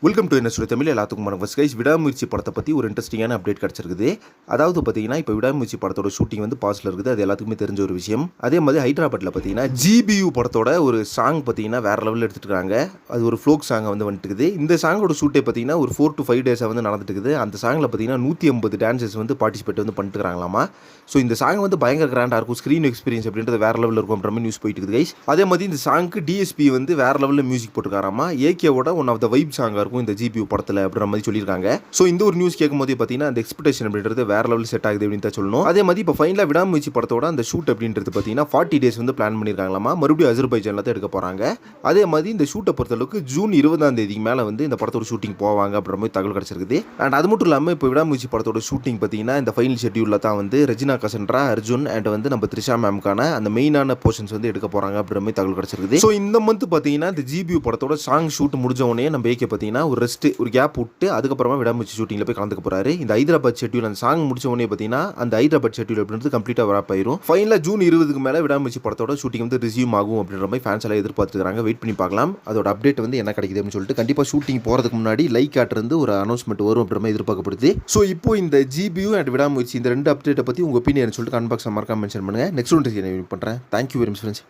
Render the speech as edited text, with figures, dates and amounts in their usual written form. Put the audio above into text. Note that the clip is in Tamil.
வெல்கம் டு என்ன சொல்லி தமிழ் எல்லாத்துக்கும் வணக்கம் கைஸ். விடாமுயற்சி படத்தை பற்றி ஒரு இன்ட்ரெஸ்டிங்கான அப்டேட் கிடச்சிருக்குது. அதாவது பார்த்தீங்கன்னா இப்போ விடாமுயற்சி படத்தோட ஷூட்டிங் வந்து பாஸ்ல இருக்குது. அது எல்லாத்துக்குமே தெரிஞ்ச ஒரு விஷயம். அதே மாதிரி ஹைதராபாத்தில் பார்த்தீங்கன்னா GBU படத்தோட ஒரு சாங் பார்த்தீங்கன்னா வேற லெவலில் எடுத்துட்டு இருக்காங்க. அது ஒரு ஃப்ளோக் சாங்கை வந்து வந்துட்டுக்குது. இந்த சாங்கோட ஷூட்டே பார்த்தீங்கன்னா ஒரு 4 to 5 டேஸாக வந்து நடந்துட்டு இருக்குது. அந்த சாங்கில் பார்த்தீங்கன்னா 150 டான்சர்ஸ் வந்து பார்ட்டிசிபேட் வந்து பண்ணிட்டுருக்காங்களாமா. ஸோ இந்த சாங் வந்து பயங்கர கிராண்டாக இருக்கும். ஸ்க்ரீன் எக்ஸ்பீரியன்ஸ் அப்படின்றது வேற லெவலில் இருக்கும் அப்படின்ற மாதிரி நியூஸ் போயிட்டு இருக்குது கைஸ். அதே மாதிரி இந்த சாங்க்கு DSP வந்து வேற லெவலில் மியூசிக் போட்டுருக்காராமா. ஏகேவோட ஒன் ஆஃப் த வைப் சாங்காக இருக்கும் இந்த GBU படத்தில் அப்படின்ற மாதிரி சொல்லியிருக்காங்க. ஸோ இந்த ஒரு நியூஸ் கேட்கும் போது பார்த்தீங்கன்னா அந்த எக்ஸ்பெக்டேஷன் அப்படின்றது வேற லெவலில் செட் ஆகுது அப்படின்னு தான் சொல்லணும். அதே மாதிரி இப்போ ஃபைனலாக விடாமுயற்சி படத்தோட அந்த ஷூட் அப்படின்றது பார்த்தீங்கன்னா 40 டேஸ் வந்து பிளான் பண்ணியிருக்காங்களாமா. மறுபடியும் அஜர்பைஜானில் தான் எடுக்க போகிறாங்க. அதே மாதிரி இந்த ஷூட்டை பொறுத்தளவுக்கு ஜூன் 20 மேலே வந்து இந்த படத்தோட ஷூட்டிங் போவாங்க அப்படின்ற மாதிரி தகவல் கிடச்சிருக்குது. அண்ட் அது மட்டும் இல்லாமல் இப்போ விடாமுயற்சி படத்தோட ஷூட்டிங் பார்த்தீங்கன்னா இந்த ஃபைனல் ஷெட்யூலில் தான் வந்து ரெஜினா கசன்ட்ரா, அர்ஜுன் அண்ட் வந்து நம்ம த்ரிஷா மேம்கான அந்த மெயினான போர்ஷன்ஸ் வந்து எடுக்க போகிறாங்க அப்படின்ற மாதிரி தகவல் கிடச்சிருக்குது. ஸோ இந்த மந்த் பார்த்தீங்கன்னா இந்த GBU படத்தோட சாங் ஷூட் முடிஞ்ச உடனே நம்ம ஏகே பார்த்தீங்கன்னா ஒரு ரெஸ்ட் ஒரு கேப் விட்டு அதுக்கப்புறமா விடாமுயற்சி ஷூட்டிங்கில் போய் கலந்துக்க போறாரு. இந்த ஹைதராபாத் ஷெட்யூல் அந்த சாங் முடிச்ச உடனே பார்த்தீங்கன்னா அந்த ஹைதராபாத் ஷெட்யூல் அப்படின்றது கம்ப்ளீட்டாக வரப் ஆயிரும். ஃபைனலாக ஜூன் 20 மேலே விடாமுயற்சி படத்தோட ஷூட்டிங் வந்து ரிசியூம் ஆகும் அப்படின்ற மாதிரி ஃபேன்ஸ் எல்லாம் எதிர்பார்த்துருக்காங்க. வெயிட் பண்ணி பார்க்கலாம் அதோட அப்டேட் வந்து என்ன கிடைக்குது அப்படின்னு சொல்லிட்டு. கண்டிப்பாக ஷூட்டிங் போகிறதுக்கு முன்னாடி லைக் ஆட்டிருந்து ஒரு அனௌன்ஸ்மெண்ட் வரும் அப்படின்ற மாதிரி எதிர்பார்க்கப்படுது. ஸோ இப்போ இந்த GBU அண்ட் விடாமுயற்சி இந்த ரெண்டு அப்டேட்டை பற்றி உங்கள் ஒப்பீனியன் சொல்லிட்டு கமெண்ட் பாக்ஸில் மறக்காம மென்ஷன் பண்ணுங்கள். நெக்ஸ்ட் ஒன் பண்ணுறேன். Thank you very much friends.